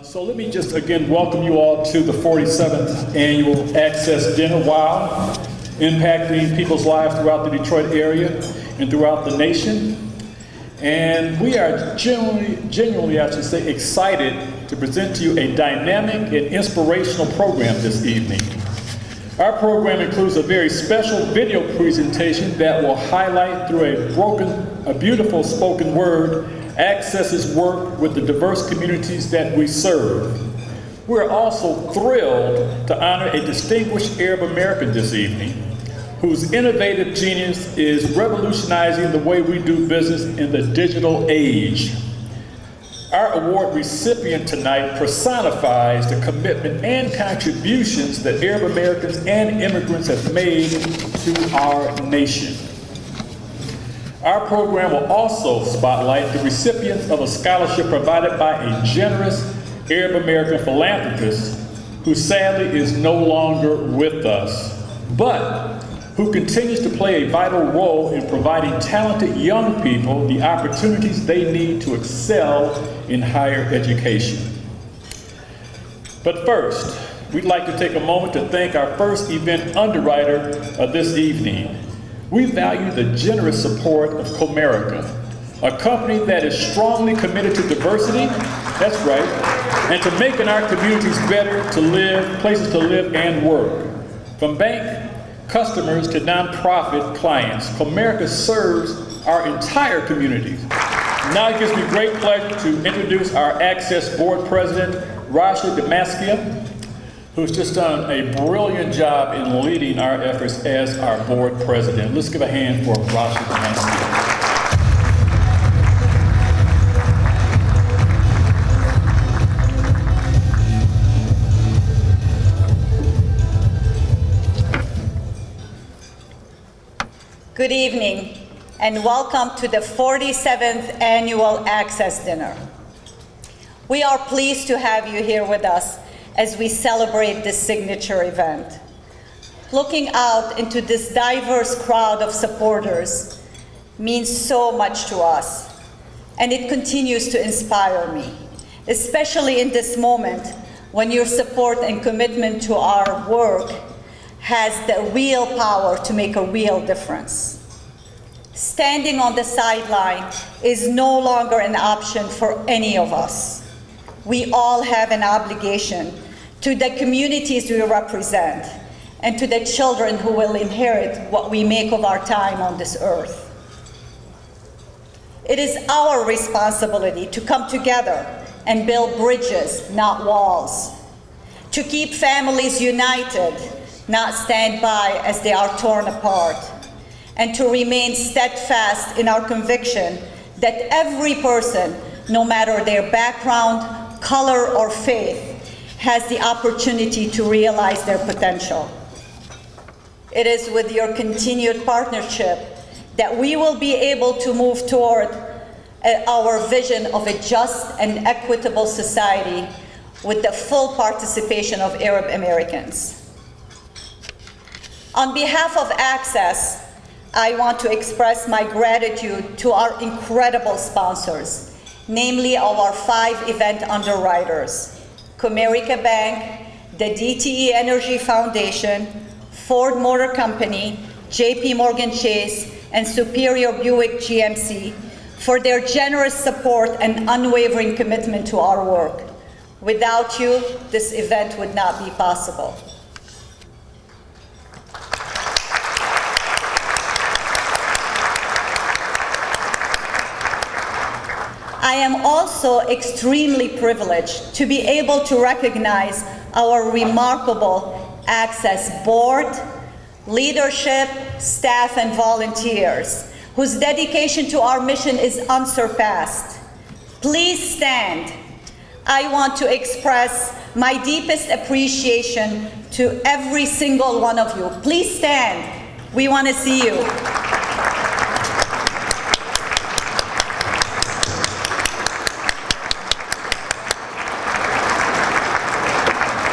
So let me just again welcome you all to the 47th Annual Access Dinner. Wow, impacting people's lives throughout the Detroit area and throughout the nation. And we are genuinely, I should say, excited to present to you a dynamic and inspirational program this evening. Our program includes a very special video presentation that will highlight through a beautiful spoken word Access's work with the diverse communities that we serve. We're also thrilled to honor a distinguished Arab American this evening, whose innovative genius is revolutionizing the way we do business in the digital age. Our award recipient tonight personifies the commitment and contributions that Arab Americans and immigrants have made to our nation. Our program will also spotlight the recipients of a scholarship provided by a generous Arab American philanthropist who sadly is no longer with us, but who continues to play a vital role in providing talented young people the opportunities they need to excel in higher education. But first, we'd like to take a moment to thank our first event underwriter of this evening. We value the generous support of Comerica, a company that is strongly committed to diversity, that's right, and to making our communities better to live, places to live and work. From bank customers to nonprofit clients, Comerica serves our entire community. Now it gives me great pleasure to introduce our Access Board President, Rasha Damaskia, who's just done a brilliant job in leading our efforts as our board president. Let's give a hand for Rasha Damaskia. Good evening, and welcome to the 47th Annual Access Dinner. We are pleased to have you here with us as we celebrate this signature event. Looking out into this diverse crowd of supporters means so much to us, and it continues to inspire me, especially in this moment when your support and commitment to our work has the real power to make a real difference. Standing on the sideline is no longer an option for any of us. We all have an obligation to the communities we represent and to the children who will inherit what we make of our time on this earth. It is our responsibility to come together and build bridges, not walls, to keep families united, not stand by as they are torn apart, and to remain steadfast in our conviction that every person, no matter their background, color, or faith, has the opportunity to realize their potential. It is with your continued partnership that we will be able to move toward our vision of a just and equitable society with the full participation of Arab Americans. On behalf of Access, I want to express my gratitude to our incredible sponsors, namely our 5 event underwriters: Comerica Bank, the DTE Energy Foundation, Ford Motor Company, JP Morgan Chase, and Superior Buick GMC for their generous support and unwavering commitment to our work. Without you, this event would not be possible. I am also extremely privileged to be able to recognize our remarkable Access board, leadership, staff, and volunteers, whose dedication to our mission is unsurpassed. Please stand. I want to express my deepest appreciation to every single one of you. Please stand. We want to see you.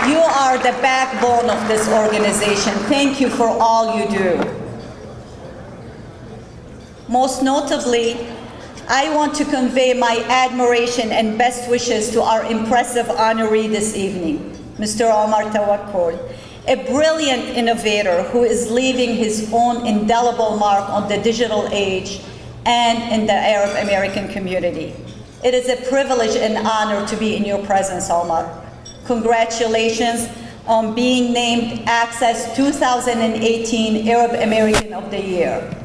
You are the backbone of this organization. Thank you for all you do. Most notably, I want to convey my admiration and best wishes to our impressive honoree this evening, Mr. Omar Tawakkol, a brilliant innovator who is leaving his own indelible mark on the digital age and in the Arab American community. It is a privilege and honor to be in your presence, Omar. Congratulations on being named Access 2018 Arab American of the Year.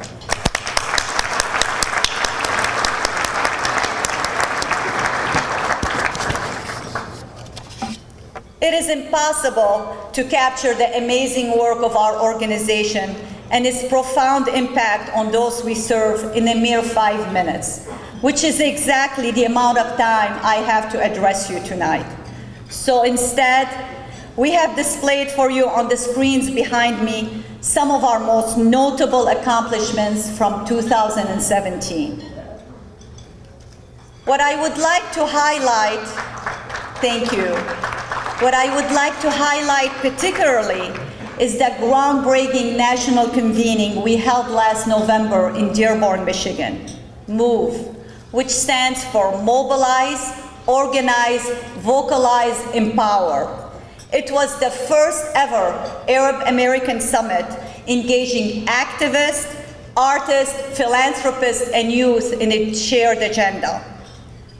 It is impossible to capture the amazing work of our organization and its profound impact on those we serve in a mere 5 minutes, which is exactly the amount of time I have to address you tonight. So instead, we have displayed for you on the screens behind me some of our most notable accomplishments from 2017. What I would like to highlight, thank you. What I would like to highlight particularly is the groundbreaking national convening we held last November in Dearborn, Michigan, MOVE, which stands for Mobilize, Organize, Vocalize, Empower. It was the first ever Arab American Summit engaging activists, artists, philanthropists, and youth in a shared agenda.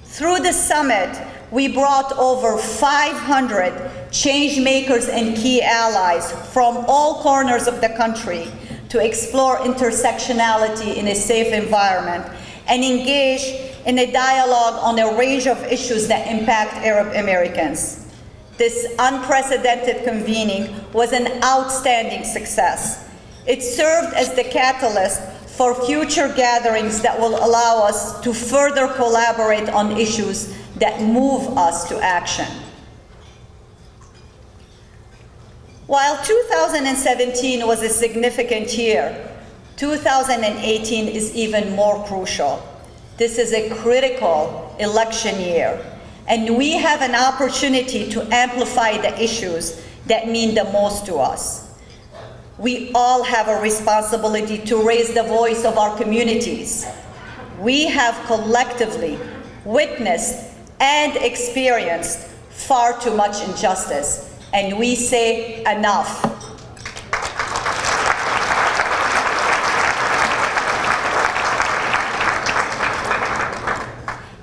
Through the summit, we brought over 500 change makers and key allies from all corners of the country to explore intersectionality in a safe environment and engage in a dialogue on a range of issues that impact Arab Americans. This unprecedented convening was an outstanding success. It served as the catalyst for future gatherings that will allow us to further collaborate on issues that move us to action. While 2017 was a significant year, 2018 is even more crucial. This is a critical election year, and we have an opportunity to amplify the issues that mean the most to us. We all have a responsibility to raise the voice of our communities. We have collectively witnessed and experienced far too much injustice, and we say enough.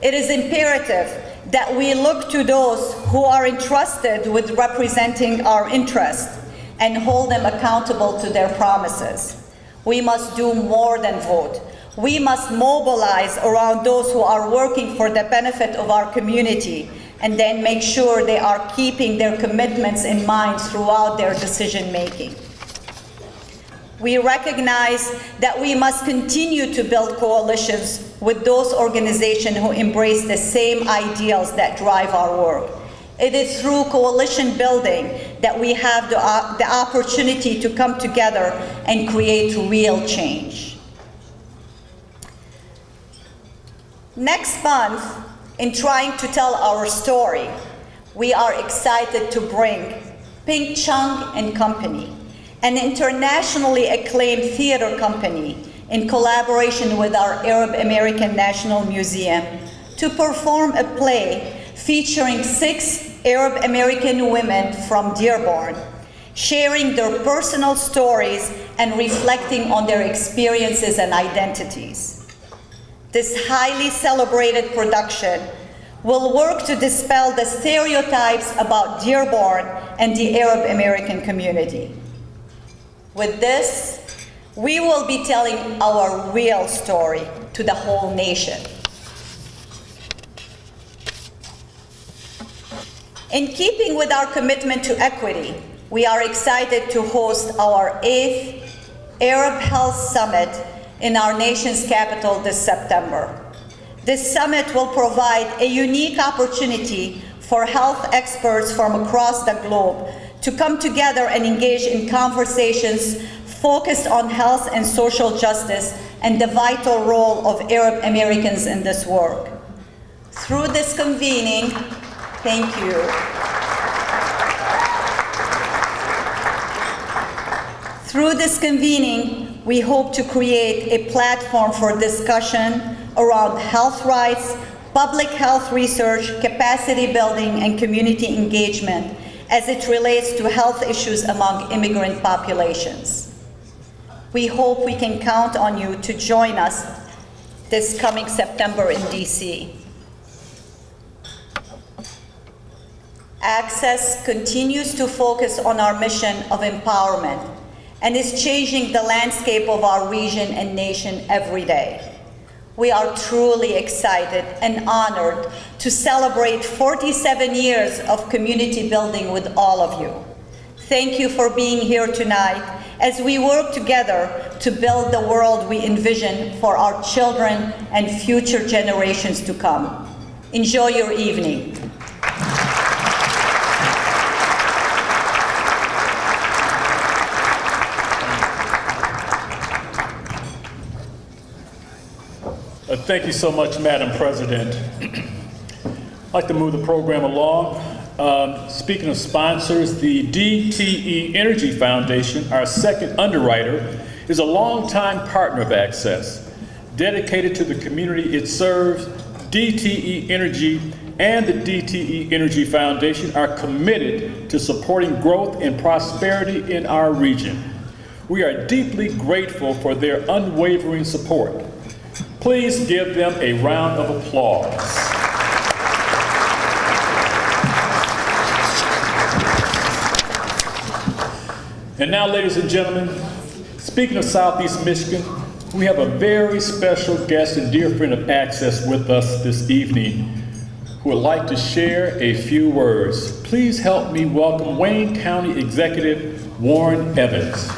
It is imperative that we look to those who are entrusted with representing our interests and hold them accountable to their promises. We must do more than vote. We must mobilize around those who are working for the benefit of our community and then make sure they are keeping their commitments in mind throughout their decision-making. We recognize that we must continue to build coalitions with those organizations who embrace the same ideals that drive our work. It is through coalition building that we have the opportunity to come together and create real change. Next month, in trying to tell our story, we are excited to bring Pink Chung and Company, an internationally acclaimed theater company in collaboration with our Arab American National Museum, to perform a play featuring 6 Arab American women from Dearborn, sharing their personal stories and reflecting on their experiences and identities. This highly celebrated production will work to dispel the stereotypes about Dearborn and the Arab American community. With this, we will be telling our real story to the whole nation. In keeping with our commitment to equity, we are excited to host our 8th Arab Health Summit in our nation's capital this September. This summit will provide a unique opportunity for health experts from across the globe to come together and engage in conversations focused on health and social justice and the vital role of Arab Americans in this work. Through this convening, thank you. Through this convening, we hope to create a platform for discussion, around health rights, public health research, capacity building, and community engagement as it relates to health issues among immigrant populations. We hope we can count on you to join us this coming September in DC. Access continues to focus on our mission of empowerment and is changing the landscape of our region and nation every day. We are truly excited and honored to celebrate 47 years of community building with all of you. Thank you for being here tonight as we work together to build the world we envision for our children and future generations to come. Enjoy your evening. Thank you so much, Madam President. I'd like to move the program along. Speaking of sponsors, the DTE Energy Foundation, our second underwriter, is a longtime partner of Access. Dedicated to the community it serves, DTE Energy and the DTE Energy Foundation are committed to supporting growth and prosperity in our region. We are deeply grateful for their unwavering support. Please give them a round of applause. And now, ladies and gentlemen, speaking of Southeast Michigan, we have a very special guest and dear friend of Access with us this evening who would like to share a few words. Please help me welcome Wayne County Executive Warren Evans.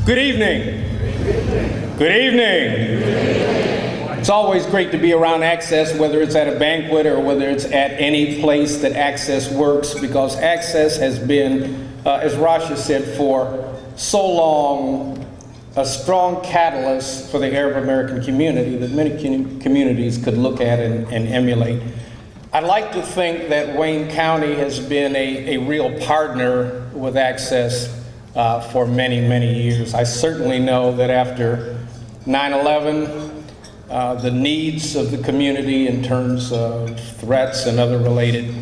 Good evening. Good evening. It's always great to be around Access, whether it's at a banquet or whether it's at any place that Access works, because Access has been, as Rasha said, for so long, a strong catalyst for the Arab American community that many communities could look at and emulate. I'd like to think that Wayne County has been a real partner with Access for many, many years. I certainly know that after 9/11, the needs of the community in terms of threats and other related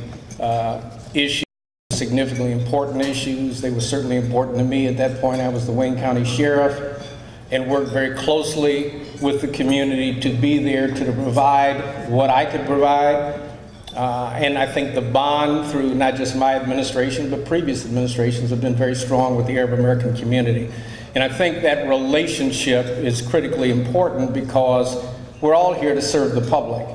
issues, significantly important issues, they were certainly important to me. At that point, I was the Wayne County Sheriff and worked very closely with the community to be there to provide what I could provide. And I think the bond through not just my administration, but previous administrations have been very strong with the Arab American community. And I think that relationship is critically important because we're all here to serve the public.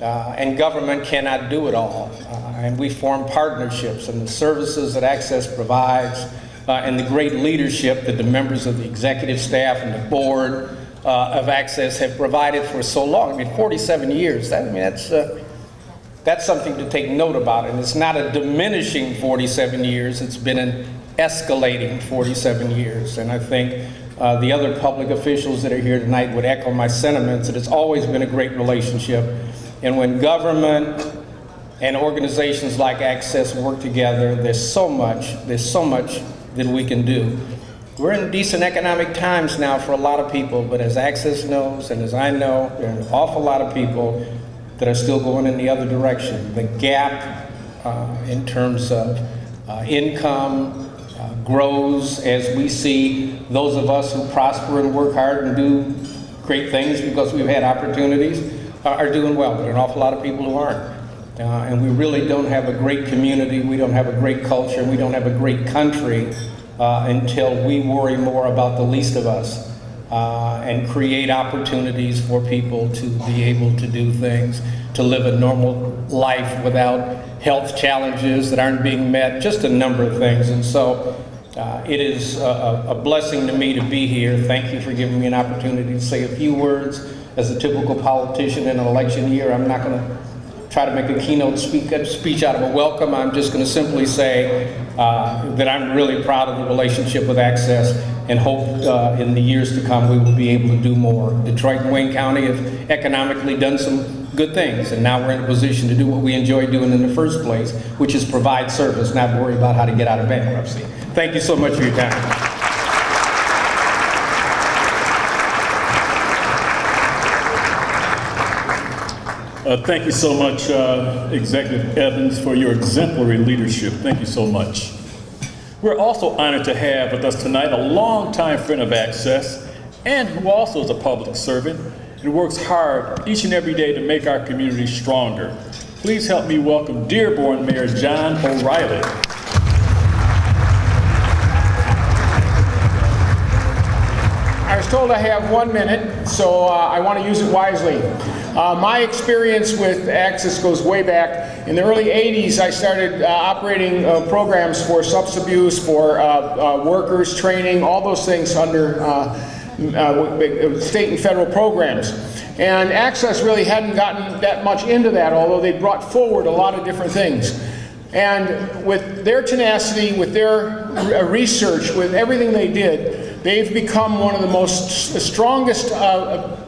And government cannot do it all. And we form partnerships, and the services that Access provides and the great leadership that the members of the executive staff and the board of Access have provided for so long. I mean, 47 years, that's something to take note about, and it's not a diminishing 47 years, it's been an escalating 47 years. And I think the other public officials that are here tonight would echo my sentiments that it's always been a great relationship. And when government and organizations like Access work together, there's so much that we can do. We're in decent economic times now for a lot of people, but as Access knows, and as I know, there are an awful lot of people that are still going in the other direction. The gap in terms of income grows as we see those of us who prosper and work hard and do great things because we've had opportunities are doing well, but an awful lot of people who aren't. And we really don't have a great community, we don't have a great culture, we don't have a great country until we worry more about the least of us. And create opportunities for people to be able to do things, to live a normal life without health challenges that aren't being met, just a number of things. And so it is a blessing to me to be here. Thank you for giving me an opportunity to say a few words. As a typical politician in an election year, I'm not going to try to make a keynote speech out of a welcome. I'm just going to simply say that I'm really proud of the relationship with Access and hope in the years to come we will be able to do more. Detroit and Wayne County have economically done some good things. And now we're in a position to do what we enjoy doing in the first place, which is provide service, not worry about how to get out of bankruptcy. Thank you so much for your time. Thank you so much, Executive Evans, for your exemplary leadership. Thank you so much. We're also honored to have with us tonight a longtime friend of Access and who also is a public servant and works hard each and every day to make our community stronger. Please help me welcome Dearborn Mayor John O'Reilly. I was told I have 1 minute, so I want to use it wisely. My experience with Access goes way back. In the early 80s, I started operating programs for substance abuse, for workers, training, all those things under state and federal programs. And Access really hadn't gotten that much into that, although they brought forward a lot of different things. And with their tenacity, with their research, with everything they did, they've become one of the most strongest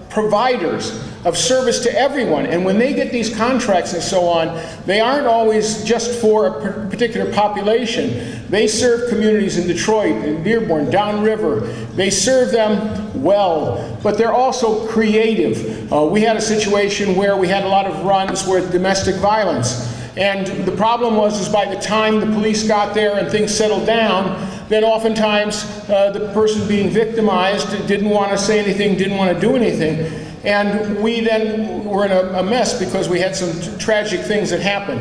providers of service to everyone. And when they get these contracts and so on, they aren't always just for a particular population. They serve communities in Detroit, in Dearborn, downriver. They serve them well, but they're also creative. We had a situation where we had a lot of runs with domestic violence. And the problem was by the time the police got there and things settled down, then oftentimes the person being victimized didn't want to say anything, didn't want to do anything. And we then were in a mess because we had some tragic things that happened.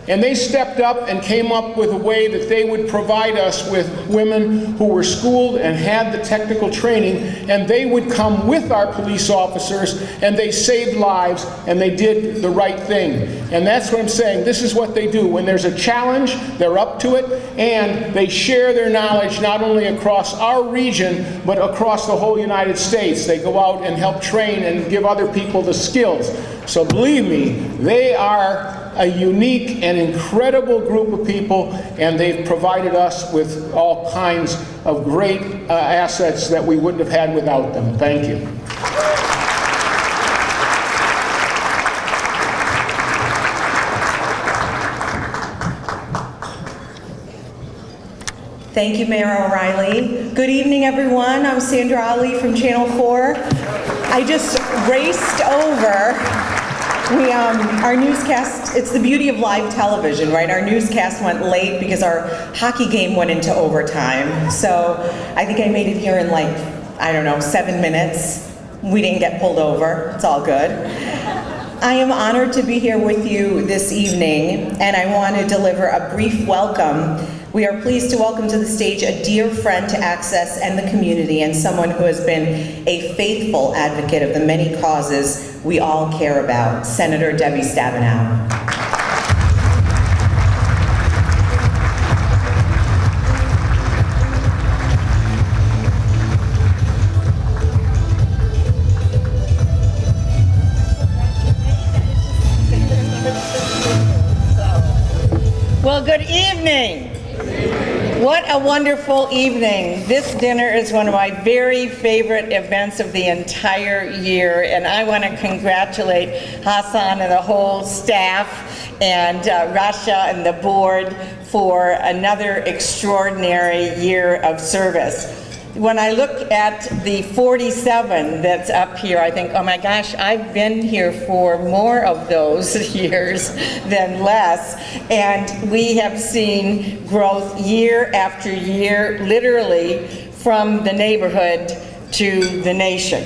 And they stepped up and came up with a way that they would provide us with women who were schooled and had the technical training, and they would come with our police officers, and they saved lives, and they did the right thing. And that's what I'm saying. This is what they do. When there's a challenge, they're up to it, and they share their knowledge not only across our region, but across the whole United States. They go out and help train and give other people the skills. So believe me, they are a unique and incredible group of people, and they've provided us with all kinds of great assets that we wouldn't have had without them. Thank you. Thank you, Mayor O'Reilly. Good evening, everyone. I'm Sandra Ali from Channel 4. I just raced over. Our newscast, it's the beauty of live television, right? Our newscast went late because our hockey game went into overtime. So I think I made it here in 7 minutes. We didn't get pulled over. It's all good. I am honored to be here with you this evening, and I want to deliver a brief welcome. We are pleased to welcome to the stage a dear friend to Access and the community, and someone who has been a faithful advocate of the many causes we all care about, Senator Debbie Stabenow. Well, good evening. What a wonderful evening. This dinner is one of my very favorite events of the entire year, and I want to congratulate Hassan and the whole staff and Rasha and the board for another extraordinary year of service. When I look at the 47 that's up here, I think, oh my gosh, I've been here for more of those years than less. And we have seen growth year after year, literally from the neighborhood to the nation.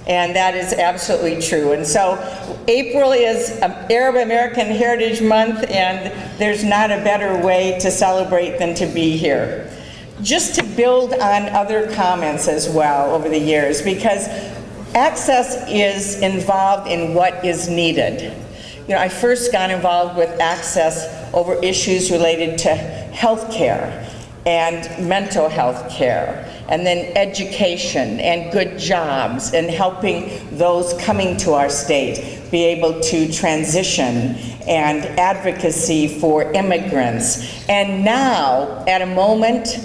And that is absolutely true. And so April is Arab American Heritage Month, and there's not a better way to celebrate than to be here. Just to build on other comments as well over the years, because Access is involved in what is needed. You know, I first got involved with Access over issues related to health care and mental health care, and then education and good jobs, and helping those coming to our state be able to transition, and advocacy for immigrants. And now, at a moment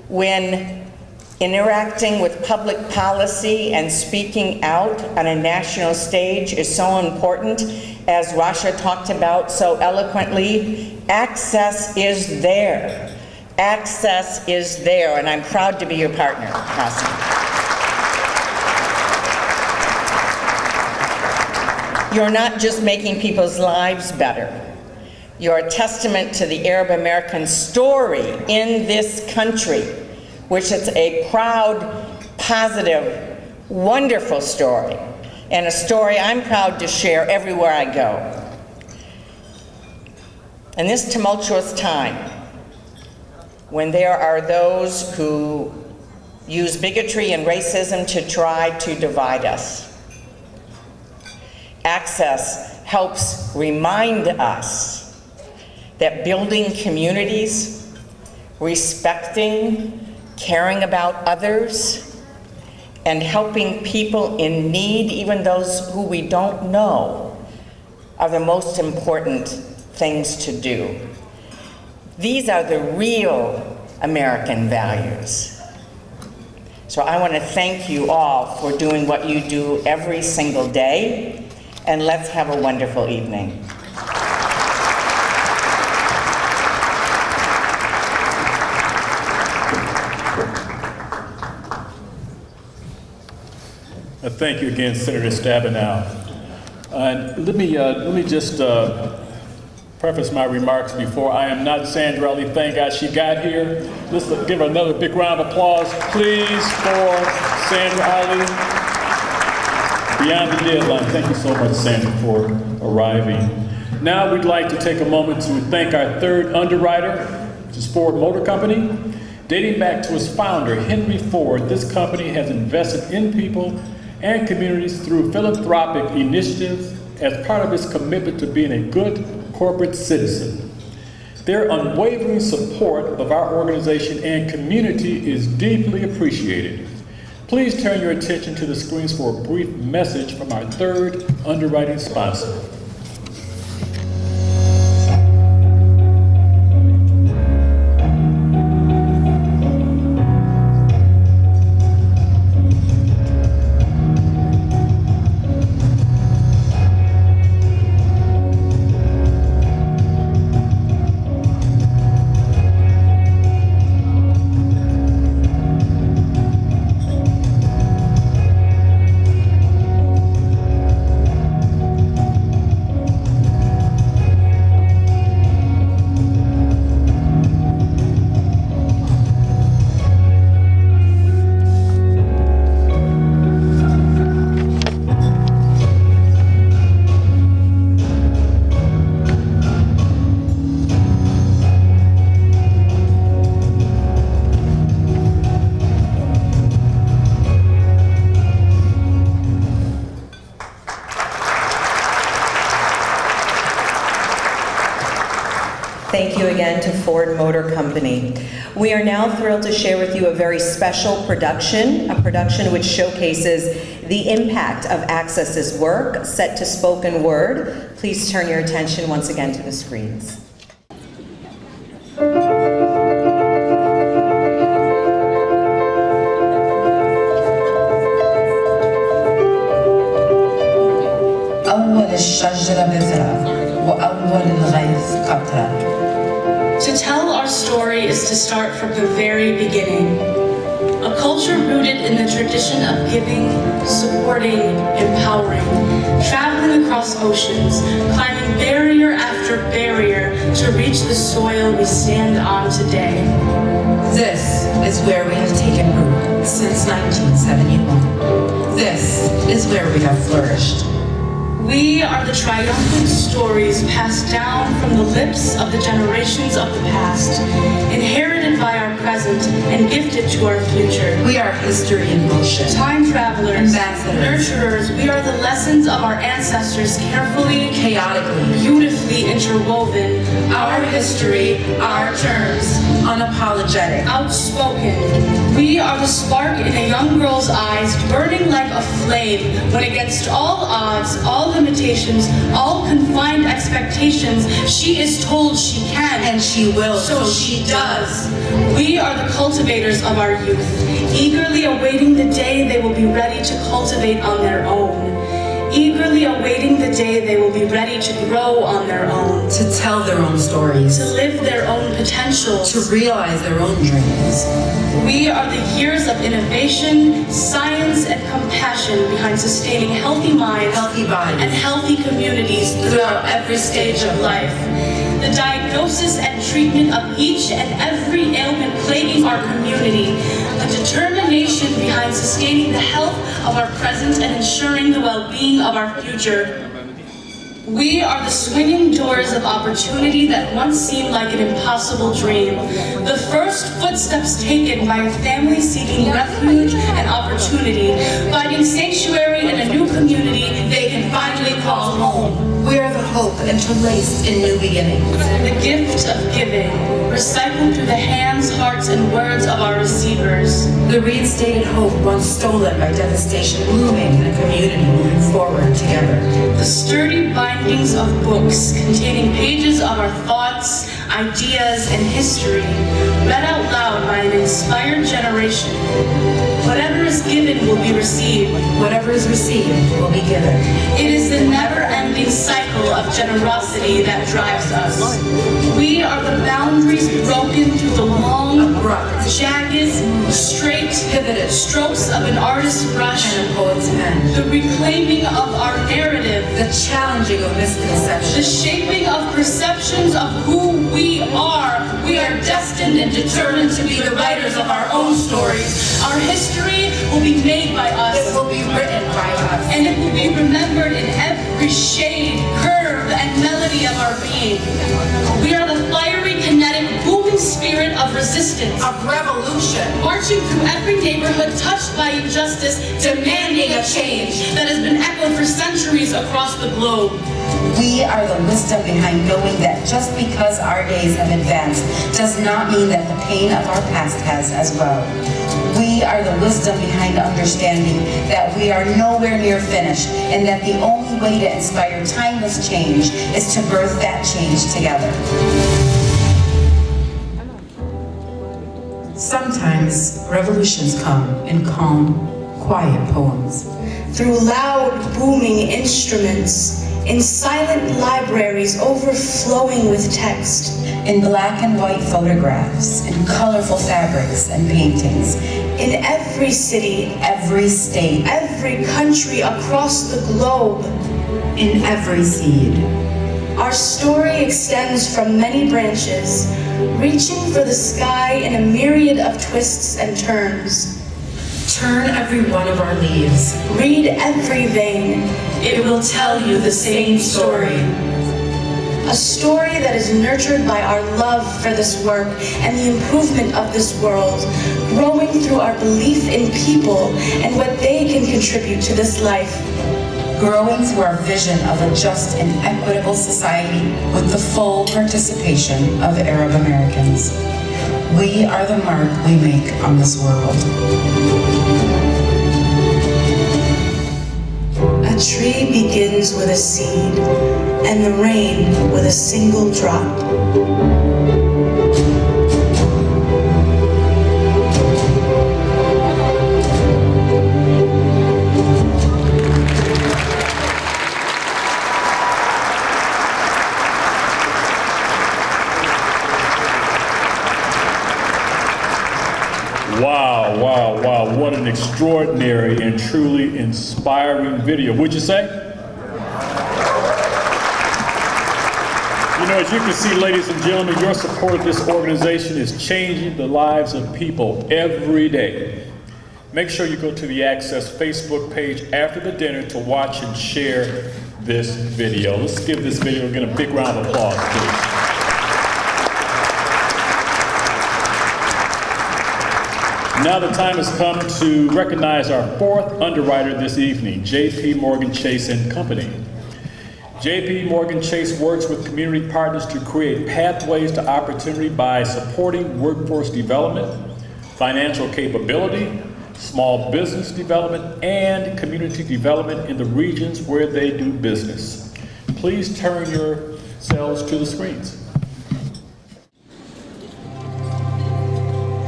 when Interacting with public policy and speaking out on a national stage is so important. As Rasha talked about so eloquently, access is there. Access is there, and I'm proud to be your partner, Hassan. You're not just making people's lives better. You're a testament to the Arab American story in this country, which is a proud, positive, wonderful story, and a story I'm proud to share everywhere I go. In this tumultuous time, when there are those who use bigotry and racism to try to divide us, Access helps remind us that building communities, respecting, caring about others, and helping people in need, even those who we don't know, are the most important things to do. These are the real American values. So I want to thank you all for doing what you do every single day, and let's have a wonderful evening. Thank you again, Senator Stabenow. Let me just preface my remarks before. I am not Sandra Ali. Thank God she got here. Let's give her another big round of applause, please, for Sandra Ali. Beyond the deadline. Thank you so much, Sandra, for arriving. Now we'd like to take a moment to thank our third underwriter, which is Ford Motor Company. Dating back to its founder, Henry Ford, this company has invested in people and communities through philanthropic initiatives as part of its commitment to being a good corporate citizen. Their unwavering support of our organization and community is deeply appreciated. Please turn your attention to the screens for a brief message from our third underwriting sponsor. Thank you again to Ford Motor Company. We are now thrilled to share with you a very special production, a production which showcases the impact of Access's work set to spoken word. Please turn your attention once again to the screens. أول الشجرة بذرة وأول الغيث قطرة. To tell our story is to start from the very beginning. A culture rooted in the tradition of giving, supporting, empowering, traveling across oceans, climbing barrier after barrier to reach the soil we stand on today. This is where we have taken root since 1971. This is where we have flourished. We are the triumphant stories passed down from the lips of the generations of the past, inherited by our present and gifted to our future. We are history in motion. Time travelers, ambassadors, nurturers, we are the lessons of our ancestors carefully, chaotically, beautifully interwoven. Our history, our terms. Unapologetic, Outspoken. We are the spark in a young girl's eyes, burning like a flame when against all odds, all all limitations, all confined expectations, she is told she can. And she will, So she does. We are the cultivators of our youth, eagerly awaiting the day they will be ready to cultivate on their own. Eagerly awaiting the day they will be ready to grow on their own. to tell their own stories, To live their own potentials. to realize their own dreams. We are the years of innovation, science, and compassion behind sustaining healthy minds, Healthy bodies. and healthy communities throughout every stage of life. The diagnosis and treatment of each and every ailment plaguing our community. The determination behind sustaining the health of our present and ensuring the well-being of our future. We are the swinging doors of opportunity that once seemed like an impossible dream. The first footsteps taken by a family seeking refuge and opportunity, finding sanctuary in a new community they can finally call home. We are the hope interlaced in new beginnings. The gift of giving, recycled through the hands, hearts, and words of our receivers. The reinstated hope once stolen by devastation, blooming in a community moving forward together. The sturdy bindings of books containing pages of our thoughts, ideas, and history, read out loud by an inspired generation. Whatever is given will be received. Whatever is received will be given. It is the never-ending cycle of generosity that drives us. We are the boundaries broken through the long, Abrupt, jagged, straight, pivoted strokes of an artist's brush. and a poet's pen. The reclaiming of our narrative. The challenging of The misconceptions. shaping of perceptions of who we are. We are destined and determined to be the writers of our own stories. Our history will be made by It us, will be written by us. and it will be remembered in every shade, curve, and melody of our being. We are the fiery, kinetic, booming spirit of resistance, Of revolution. marching through every neighborhood touched by injustice, demanding a change that has been echoed for centuries across the globe. We are the wisdom behind knowing that just because our days have advanced does not mean that the pain of our past has as well. We are the wisdom behind understanding that we are nowhere near finished and that the only way to inspire timeless change is to birth that change together. Sometimes revolutions come in calm, quiet poems. Through loud, booming instruments, in silent libraries overflowing with text, In black and white photographs, in colorful fabrics and paintings, in every city, every state, every country across the globe. In every seed. Our story extends from many branches, reaching for the sky in a myriad of twists and turns. Turn every one of our leaves. Read every vein, it will tell you the same story. A story that is nurtured by our love for this work and the improvement of this world, growing through our belief in people and what they can contribute to this life. growing through our vision of a just and equitable society with the full participation of Arab Americans. We are the mark we make on this world. A tree begins with a seed, and the rain with a single drop. Wow, wow, wow. What an extraordinary and truly inspiring video. Would you say? You know, as you can see, ladies and gentlemen, your support of this organization is changing the lives of people every day. Make sure you go to the Access Facebook page after the dinner to watch and share this video. Let's give this video again a big round of applause, please. Now the time has come to recognize our fourth underwriter this evening, J.P. Morgan Chase & Company. J.P. Morgan Chase works with community partners to create pathways to opportunity by supporting workforce development, financial capability, small business development, and community development in the regions where they do business. Please turn yourselves to the screens.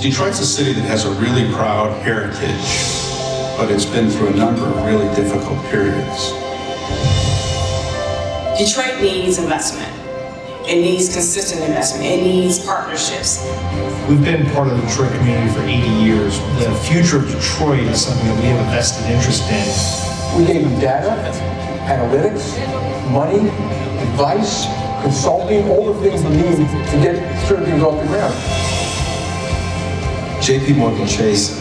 Detroit's a city that has a really proud heritage, but it's been through a number of really difficult periods. Detroit needs investment. It needs consistent investment. It needs partnerships. We've been part of the Detroit community for 80 years. The future of Detroit is something that we have a vested interest in. We gave them data, analytics, money, advice, consulting, all the things we need to get certain things off the ground. JP Morgan Chase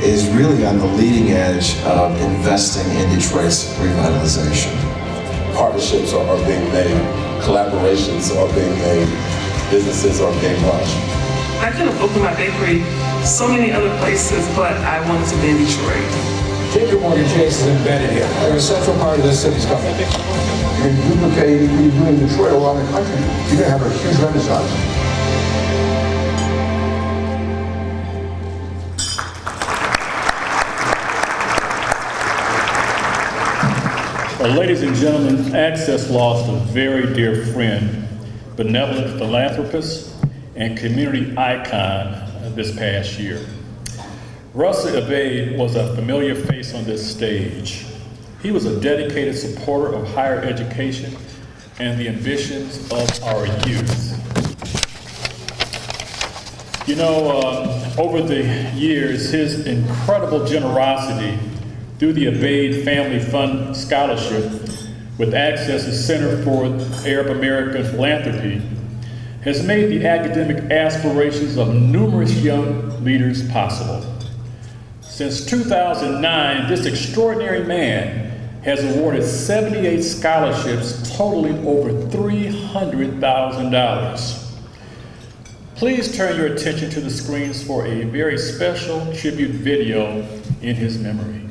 is really on the leading edge of investing in Detroit's revitalization. Partnerships are being made, collaborations are being made, businesses are being launched. I could have opened my bakery so many other places, but I wanted to be in Detroit. JP Morgan Chase is embedded here. They're a central part of this city's company. You're duplicating what you do in Detroit all around the country. You're going to have a huge renaissance. Well, ladies and gentlemen, Access lost a very dear friend, benevolent philanthropist, and community icon this past year. Russell Abaid was a familiar face on this stage. He was a dedicated supporter of higher education and the ambitions of our youth. You know, over the years, his incredible generosity through the Abaid Family Fund Scholarship with Access's Center for Arab American Philanthropy has made the academic aspirations of numerous young leaders possible. Since 2009, this extraordinary man has awarded 78 scholarships totaling over $300,000. Please turn your attention to the screens for a very special tribute video in his memory.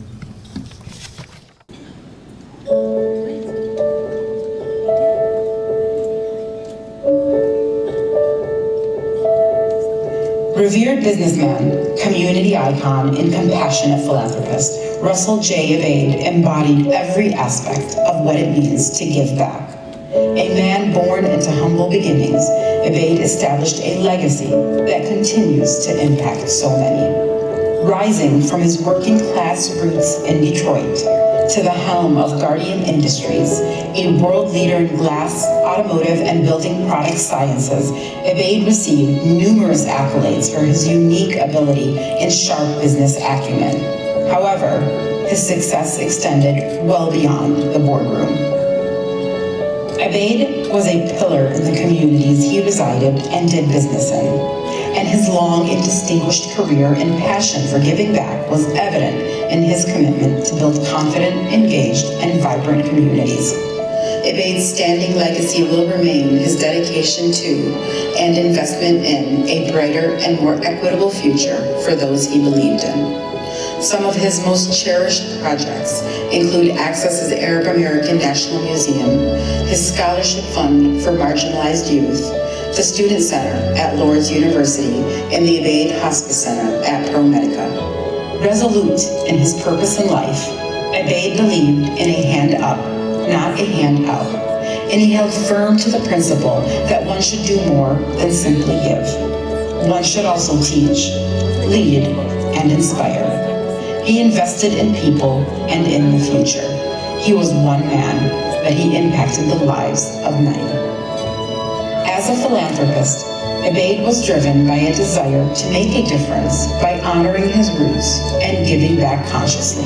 Revered businessman, community icon, and compassionate philanthropist, Russell J. Abaid embodied every aspect of what it means to give back. A man born into humble beginnings, Abaid established a legacy that continues to impact so many. Rising from his working class roots in Detroit to the helm of Guardian Industries, a world leader in glass, automotive, and building product sciences, Abaid received numerous accolades for his unique ability and sharp business acumen. However, his success extended well beyond the boardroom. Abaid was a pillar in the communities he resided and did business in, and his long and distinguished career and passion for giving back was evident in his commitment to build confident, engaged, and vibrant communities. Abaid's standing legacy will remain his dedication to and investment in a brighter and more equitable future for those he believed in. Some of his most cherished projects include Access's Arab American National Museum, his scholarship fund for marginalized youth, the Student Center at Lourdes University, and the Abaid Hospice Center at ProMedica. Resolute in his purpose in life, Abaid believed in a hand up, not a hand out, and he held firm to the principle that one should do more than simply give. One should also teach, lead, and inspire. He invested in people and in the future. He was one man, but he impacted the lives of many. As a philanthropist, Abaid was driven by a desire to make a difference by honoring his roots and giving back consciously.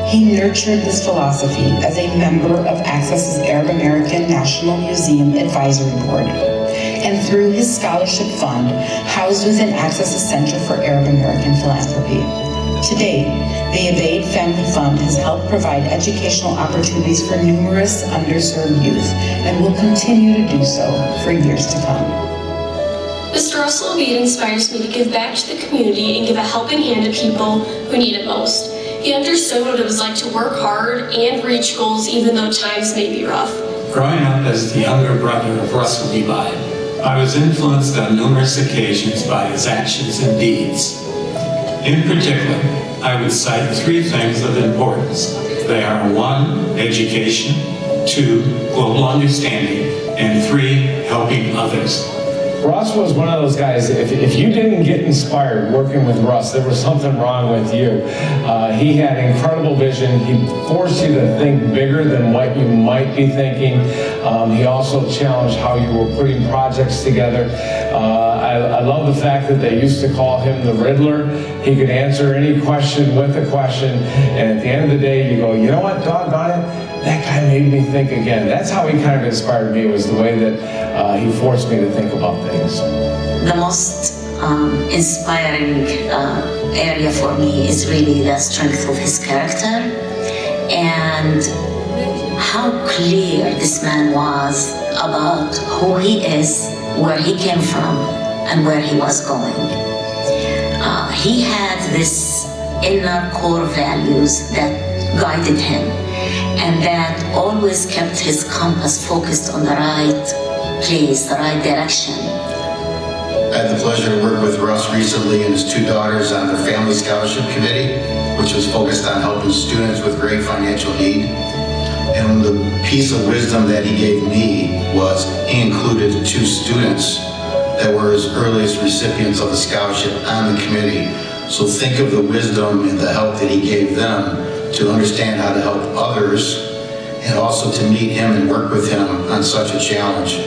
He nurtured this philosophy as a member of Access's Arab American National Museum Advisory Board, and through his scholarship fund housed within Access's Center for Arab American Philanthropy. To date, the Abaid Family Fund has helped provide educational opportunities for numerous underserved youth and will continue to do so for years to come. Mr. Russell Abaid inspires me to give back to the community and give a helping hand to people who need it most. He understood what it was like to work hard and reach goals even though times may be rough. Growing up as the younger brother of Russell Abaid, I was influenced on numerous occasions by his actions and deeds. In particular, I would cite 3 things of importance. They are 1, education, 2, global understanding, and 3, helping others. Russ was one of those guys, if you didn't get inspired working with Russ, there was something wrong with you. He had incredible vision. He forced you to think bigger than what you might be thinking. He also challenged how you were putting projects together. I love the fact that they used to call him the Riddler. He could answer any question with a question, and at the end of the day, you go, you know what, doggone it, that guy made me think again. That's how he kind of inspired me, was the way that he forced me to think about things. The most inspiring area for me is really the strength of his character and how clear this man was about who he is, where he came from, and where he was going. He had this inner core values that guided him and that always kept his compass focused on the right place, the right direction. I had the pleasure to work with Russ recently and his 2 daughters on their Family Scholarship Committee, which was focused on helping students with great financial need. And the piece of wisdom that he gave me was he included 2 students that were his earliest recipients of the scholarship on the committee. So think of the wisdom and the help that he gave them to understand how to help others and also to meet him and work with him on such a challenge.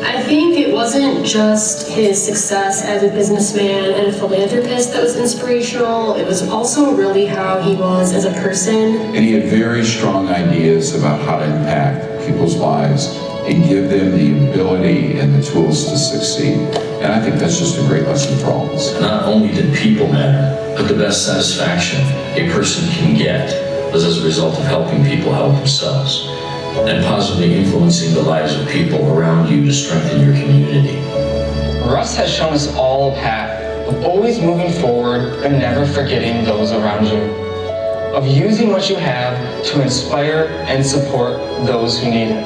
I think it wasn't just his success as a businessman and a philanthropist that was inspirational. It was also really how he was as a person. And he had very strong ideas about how to impact people's lives and give them the ability and the tools to succeed. And I think that's just a great lesson for all of us. Not only did people matter, but the best satisfaction a person can get was as a result of helping people help themselves and positively influencing the lives of people around you to strengthen your community. Russ has shown us all a path of always moving forward but never forgetting those around you, of using what you have to inspire and support those who need it.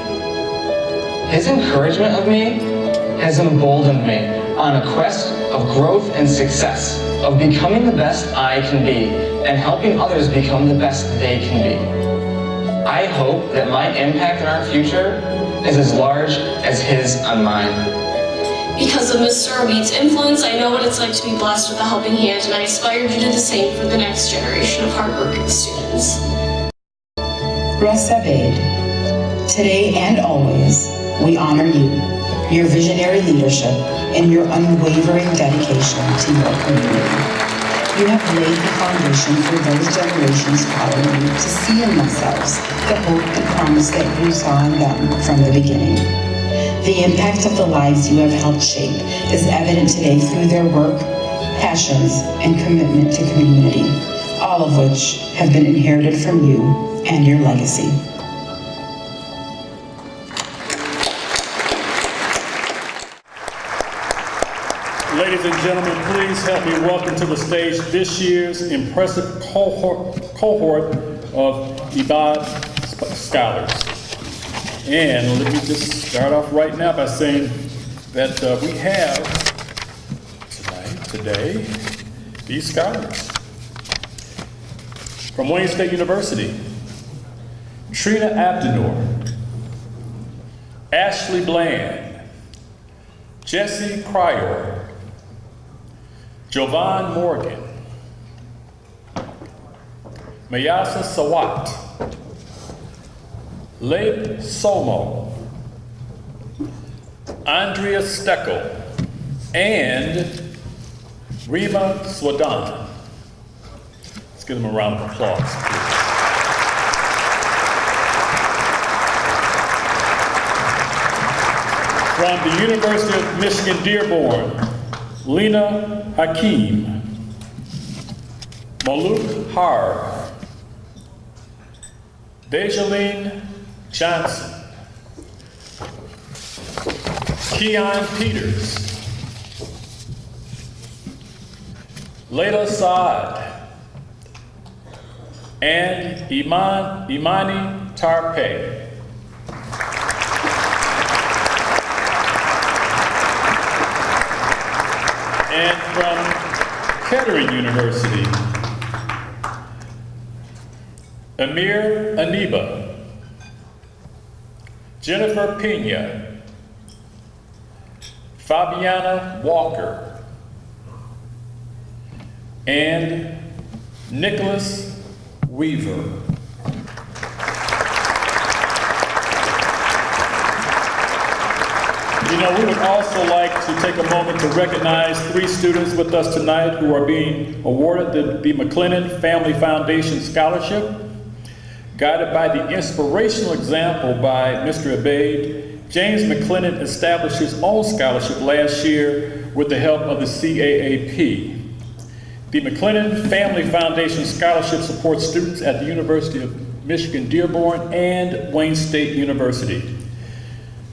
His encouragement of me has emboldened me on a quest of growth and success, of becoming the best I can be and helping others become the best they can be. I hope that my impact on our future is as large as his on mine. Because of Mr. Obeid's influence, I know what it's like to be blessed with a helping hand, and I aspire to do the same for the next generation of hardworking students. Russ Obeid, today and always, we honor you, your visionary leadership, and your unwavering dedication to your community. You have laid the foundation for those generations following you to see in themselves the hope and promise that you saw in them from the beginning. The impact of the lives you have helped shape is evident today through their work, passions, and commitment to community, all of which have been inherited from you and your legacy. Ladies and gentlemen, please help me welcome to the stage this year's impressive cohort of EBOD scholars. And let me just start off right now by saying that we have today these scholars. From Wayne State University, Trina Abdenor, Ashley Bland, Jesse Cryer, Jovan Morgan, Mayasa Sawat, Leib Somo, Andrea Steckel, and Rima Swadan. Let's give them a round of applause. From the University of Michigan Dearborn, Lena Hakeem, Maluk Harb, Dejaline Johnson, Keon Peters, Layla Saad, and Imani Tarpe. And from Kettering University, Amir Aniba, Jennifer Pena, Fabiana Walker, and Nicholas Weaver. You know, we would also like to take a moment to recognize 3 students with us tonight who are being awarded the McLennan Family Foundation Scholarship. Guided by the inspirational example by Mr. Abaid, James McLennan established his own scholarship last year with the help of the CAAP. The McLennan Family Foundation Scholarship supports students at the University of Michigan Dearborn and Wayne State University.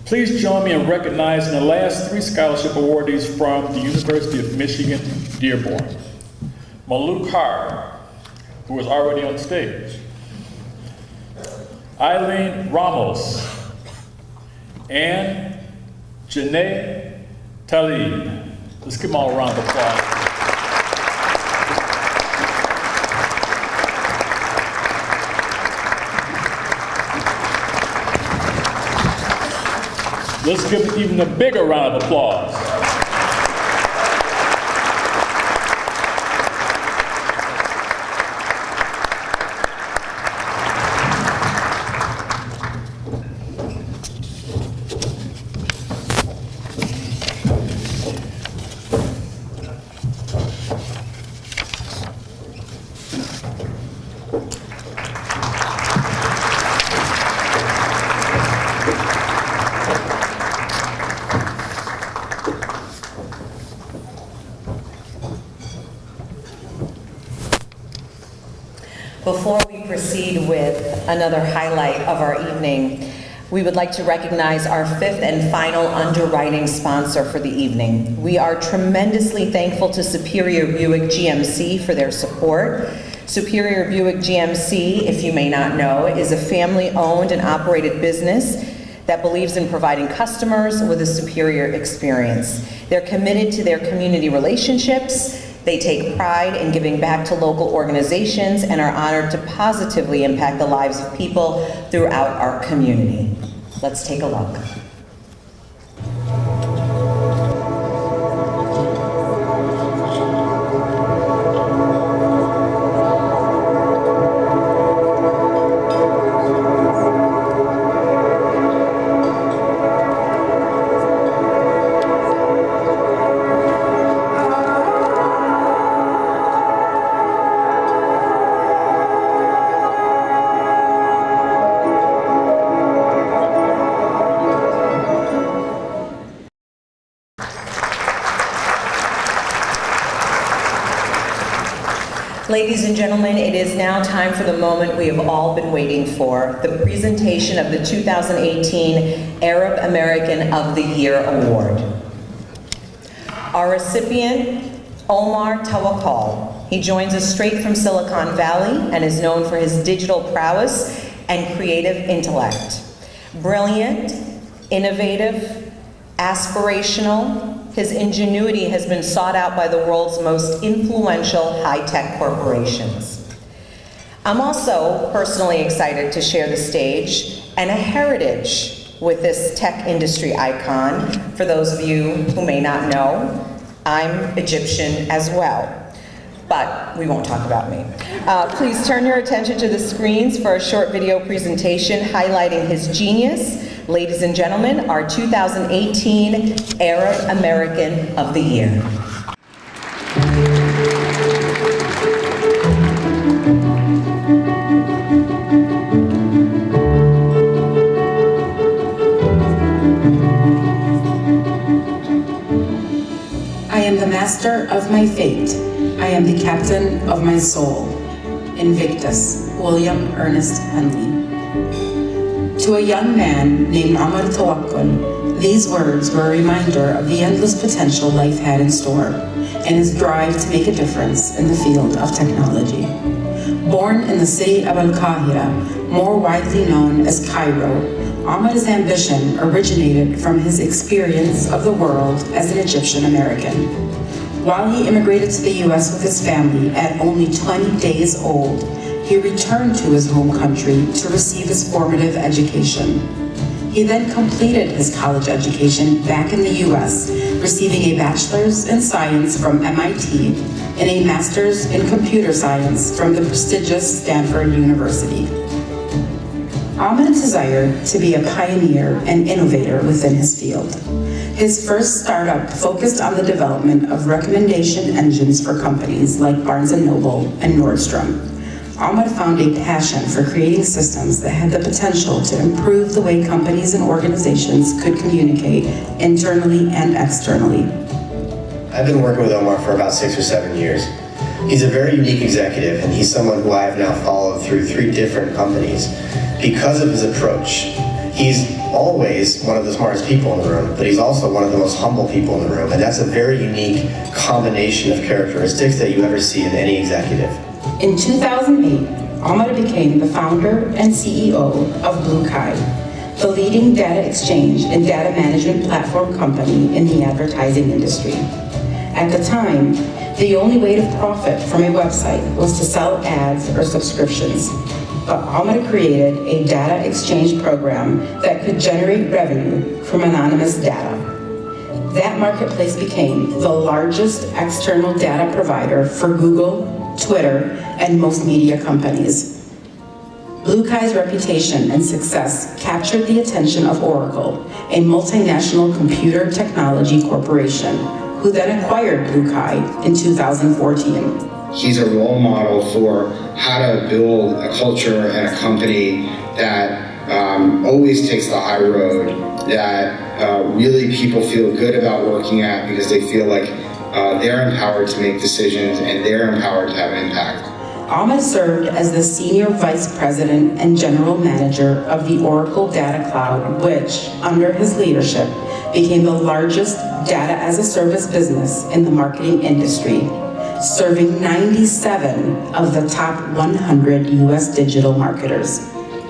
Please join me in recognizing the last 3 scholarship awardees from the University of Michigan Dearborn. Maluk Har, who is already on stage. Eileen Ramos and Janae Talib. Let's give them all a round of applause. Let's give them even a bigger round of applause. Before we proceed with another highlight of our evening, we would like to recognize our 5th and final underwriting sponsor for the evening. We are tremendously thankful to Superior Buick GMC for their support. Superior Buick GMC, if you may not know, is a family-owned and operated business that believes in providing customers with a superior experience. They're committed to their community relationships. They take pride in giving back to local organizations and are honored to positively impact the lives of people throughout our community. Let's take a look. Ladies and gentlemen, it is now time for the moment we have all been waiting for, the presentation of the 2018 Arab American of the Year Award. Our recipient, Omar Tawakkal. He joins us straight from Silicon Valley and is known for his digital prowess and creative intellect. Brilliant, innovative, aspirational, his ingenuity has been sought out by the world's most influential high-tech corporations. I'm also personally excited to share the stage and a heritage with this tech industry icon. For those of you who may not know, I'm Egyptian as well, but we won't talk about me. Please turn your attention to the screens for a short video presentation highlighting his genius. Ladies and gentlemen, our 2018 Arab American of the Year. I am the master of my fate. I am the captain of my soul. Invictus, William Ernest Henley. To a young man named Omar Tawakkal, these words were a reminder of the endless potential life had in store and his drive to make a difference in the field of technology. Born in the city of Al-Qahira, more widely known as Cairo, Omar's ambition originated from his experience of the world as an Egyptian American. While he immigrated to the U.S. with his family at only 20 days old, he returned to his home country to receive his formative education. He then completed his college education back in the U.S., receiving a bachelor's in science from MIT and a master's in computer science from the prestigious Stanford University. Ahmed desired to be a pioneer and innovator within his field. His first startup focused on the development of recommendation engines for companies like Barnes & Noble and Nordstrom. Ahmed found a passion for creating systems that had the potential to improve the way companies and organizations could communicate internally and externally. I've been working with Omar for about 6 or 7 years. He's a very unique executive, and he's someone who I have now followed through 3 different companies because of his approach. He's always one of the smartest people in the room, but he's also one of the most humble people in the room, and that's a very unique combination of characteristics that you ever see in any executive. In 2008, Ahmed became the founder and CEO of BlueKai, the leading data exchange and data management platform company in the advertising industry. At the time, the only way to profit from a website was to sell ads or subscriptions. But Ahmed created a data exchange program that could generate revenue from anonymous data. That marketplace became the largest external data provider for Google, Twitter, and most media companies. BlueKai's reputation and success captured the attention of Oracle, a multinational computer technology corporation, who then acquired BlueKai in 2014. He's a role model for how to build a culture and a company that always takes the high road, that really people feel good about working at because they feel like they're empowered to make decisions and they're empowered to have an impact. Ahmed served as the Senior Vice President and General Manager of the Oracle Data Cloud, which, under his leadership, became the largest data-as-a-service business in the marketing industry, serving 97 of the top 100 U.S. digital marketers.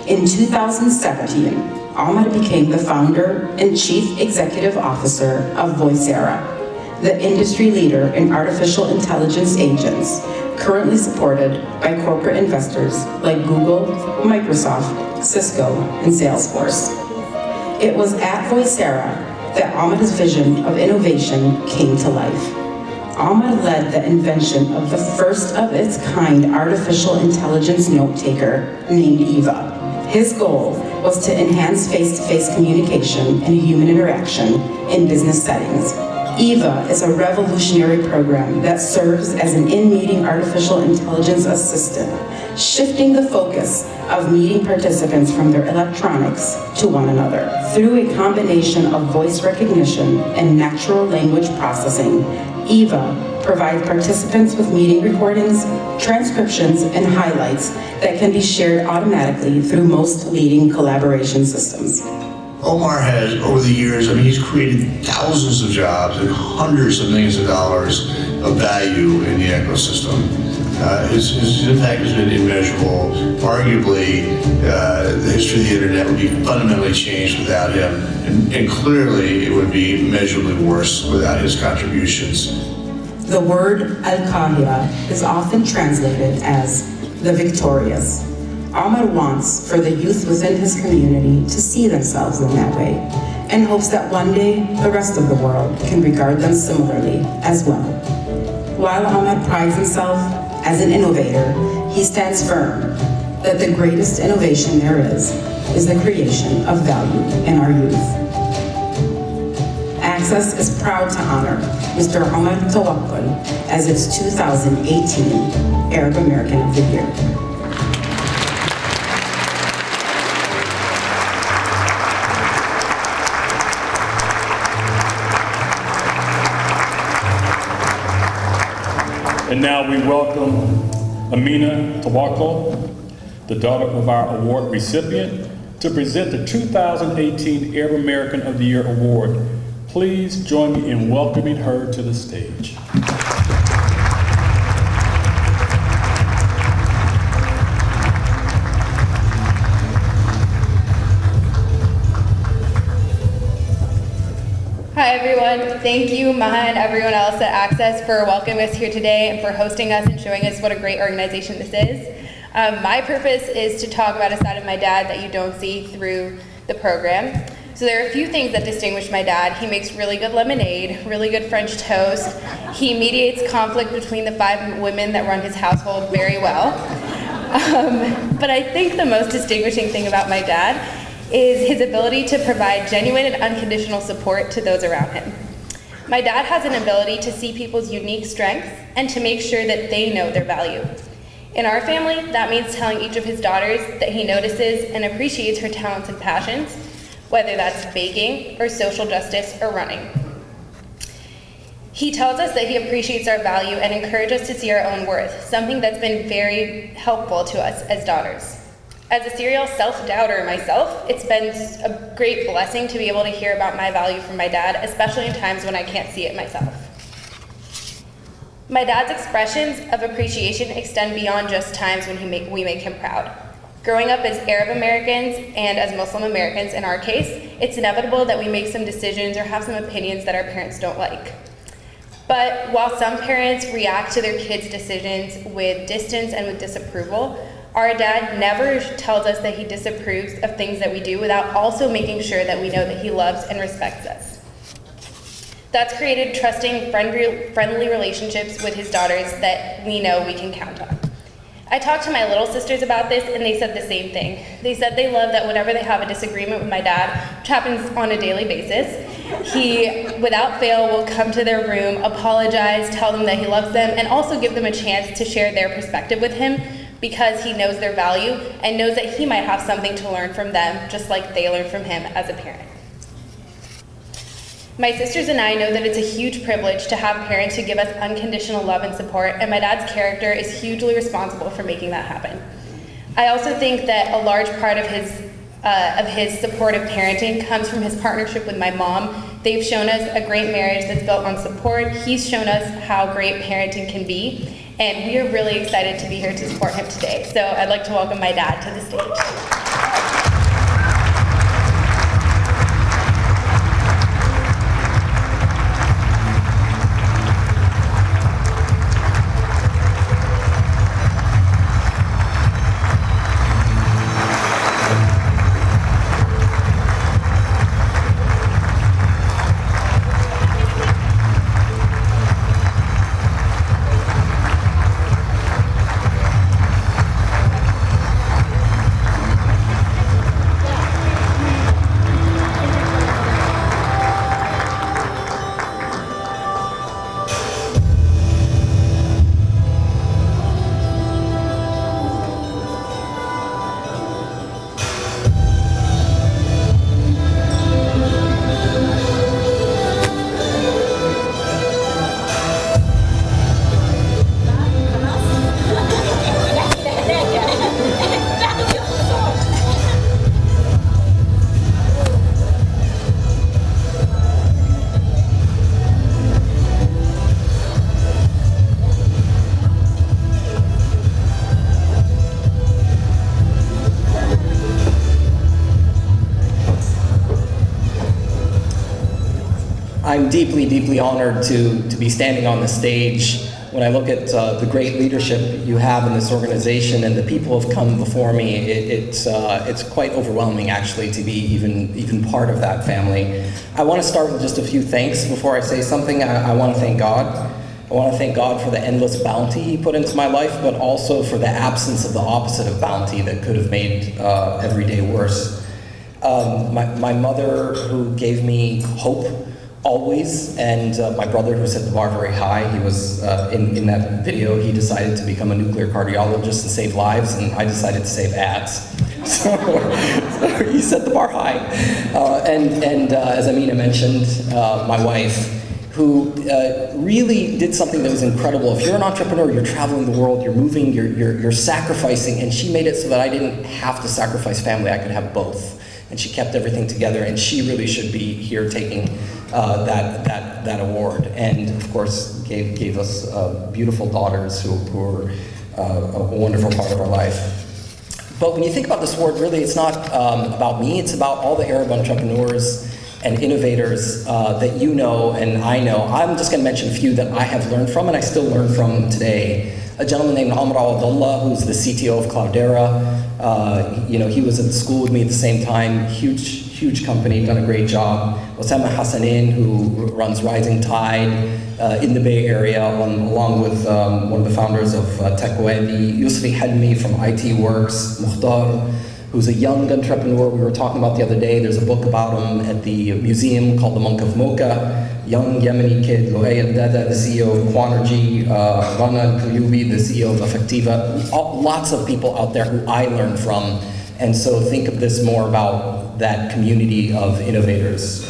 In 2017, Ahmed became the founder and Chief Executive Officer of Voicera, the industry leader in artificial intelligence agents, currently supported by corporate investors like Google, Microsoft, Cisco, and Salesforce. It was at Voicera that Ahmed's vision of innovation came to life. Ahmed led the invention of the first of its kind artificial intelligence note taker named Eva. His goal was to enhance face-to-face communication and human interaction in business settings. Eva is a revolutionary program that serves as an in-meeting artificial intelligence assistant, shifting the focus of meeting participants from their electronics to one another. Through a combination of voice recognition and natural language processing, Eva provides participants with meeting recordings, transcriptions, and highlights that can be shared automatically through most leading collaboration systems. Omar has, over the years, he's created thousands of jobs and hundreds of millions of dollars of value in the ecosystem. His impact has been immeasurable. Arguably, the history of the internet would be fundamentally changed without him, and clearly it would be immeasurably worse without his contributions. The word Al-Qahira is often translated as the victorious. Ahmed wants for the youth within his community to see themselves in that way, and hopes that one day the rest of the world can regard them similarly as well. While Ahmed prides himself as an innovator, he stands firm that the greatest innovation there is the creation of value in our youth. Access is proud to honor Mr. Omar Tawakkul as its 2018 Arab American of the Year. And now we welcome Amina Tawakkul, the daughter of our award recipient, to present the 2018 Arab American of the Year Award. Please join me in welcoming her to the stage. Hi Hi everyone, thank you Maha and everyone else at Access for welcoming us here today and for hosting us and showing us what a great organization this is. My purpose is to talk about a side of my dad that you don't see through the program. So there are a few things that distinguish my dad. He makes really good lemonade, really good French toast. He mediates conflict between the 5 women that run his household very well. But I think the most distinguishing thing about my dad is his ability to provide genuine and unconditional support to those around him. My dad has an ability to see people's unique strengths and to make sure that they know their value. In our family, that means telling each of his daughters that he notices and appreciates her talents and passions, whether that's baking or social justice or running. He tells us that he appreciates our value and encourages us to see our own worth, something that's been very helpful to us as daughters. As a serial self-doubter myself, it's been a great blessing to be able to hear about my value from my dad, especially in times when I can't see it myself. My dad's expressions of appreciation extend beyond just times when we make him proud. Growing up as Arab Americans and as Muslim Americans in our case, it's inevitable that we make some decisions or have some opinions that our parents don't like. But while some parents react to their kids' decisions with distance and with disapproval, our dad never tells us that he disapproves of things that we do without also making sure that we know that he loves and respects us. That's created trusting, friendly relationships with his daughters that we know we can count on. I talked to my little sisters about this and they said the same thing. They said they love that whenever they have a disagreement with my dad, which happens on a daily basis, he, without fail, will come to their room, apologize, tell them that he loves them, and also give them a chance to share their perspective with him, because he knows their value and knows that he might have something to learn from them, just like they learn from him as a parent. My sisters and I know that it's a huge privilege to have parents who give us unconditional love and support, and my dad's character is hugely responsible for making that happen. I also think that a large part of his supportive parenting comes from his partnership with my mom. They've shown us a great marriage that's built on support. He's shown us how great parenting can be. And we are really excited to be here to support him today. So I'd like to welcome my dad to the stage. I'm deeply, deeply honored to be standing on the stage. When I look at the great leadership you have in this organization and the people who have come before me, it's quite overwhelming actually to be even part of that family. I want to start with just a few thanks before I say something. I want to thank God. I want to thank God for the endless bounty He put into my life, but also for the absence of the opposite of bounty that could have made every day worse. My mother, who gave me hope always, and my brother, who set the bar very high. He was, in that video, he decided to become a nuclear cardiologist and save lives, and I decided to save ads. So he set the bar high. And as Amina mentioned, my wife, who really did something that was incredible. If you're an entrepreneur, you're traveling the world, you're moving, you're sacrificing, and she made it so that I didn't have to sacrifice family, I could have both. And she kept everything together, and she really should be here taking that award. And of course, gave us beautiful daughters who are a wonderful part of our life. But when you think about this award, really it's not about me, it's about all the Arab entrepreneurs and innovators that you know and I know. I'm just going to mention a few that I have learned from and I still learn from today. A gentleman named Amr Al-Abdullah, who's the CTO of Cloudera. He was at school with me at the same time. Huge company, done a great job. Osama Hassanin, who runs Rising Tide in the Bay Area, along with one of the founders of Techwedi. Yusri Hadmi from IT Works. Mukhtar, who's a young entrepreneur we were talking about the other day. There's a book about him at the museum called The Monk of Mocha. Young Yemeni kid, Loay Al-Dada, the CEO of Quanergy, Rana Kuyubi, the CEO of Affectiva. Lots of people out there who I learned from. And so think of this more about that community of innovators.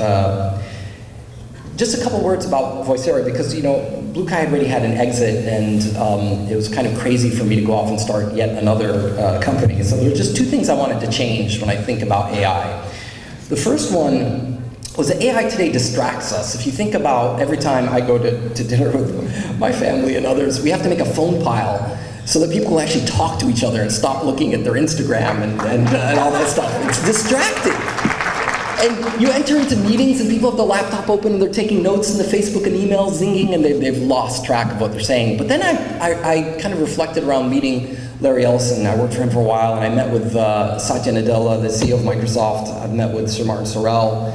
Just a couple words about Voicera, because Blue Kai had already had an exit, and it was kind of crazy for me to go off and start yet another company. So there were just two things I wanted to change when I think about AI. The first one was that AI today distracts us. If you think about every time I go to dinner with my family and others, we have to make a phone pile so that people will actually talk to each other and stop looking at their Instagram and all that stuff. It's distracting. And you enter into meetings and people have the laptop open and they're taking notes and the Facebook and emails zinging and they've lost track of what they're saying. But then I kind of reflected around meeting Larry Ellison. I worked for him for a while, and I met with Satya Nadella, the CEO of Microsoft. I've met with Sir Martin Sorrell